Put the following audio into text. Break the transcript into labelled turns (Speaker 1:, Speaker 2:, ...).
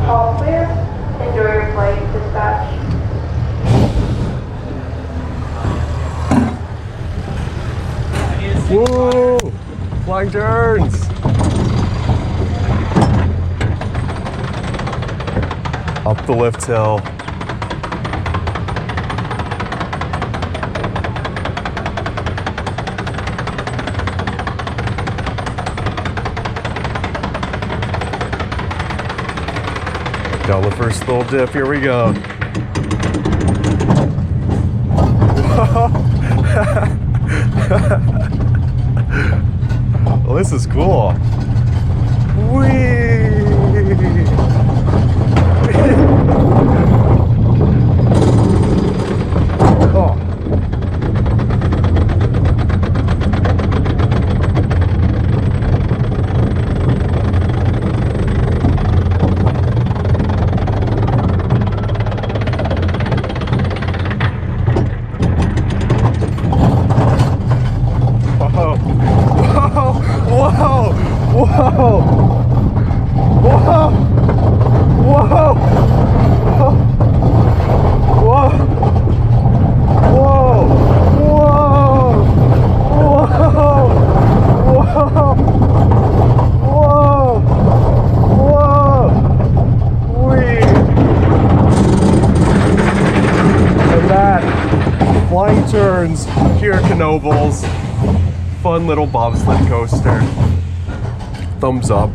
Speaker 1: All clear. Enjoy your flight. Dispatch.
Speaker 2: Whoa! Flying turns! Up the lift hill. Down the first little dip, here we go. Well, this is cool. Whee! Oh. Whoa! Whoa! Whoa! Whoa! Whoa! Whoa! Whoa! Whoa! Whoa! Whee! And that, flying turns here at Knoebels. Fun little bobsled coaster. Thumbs up.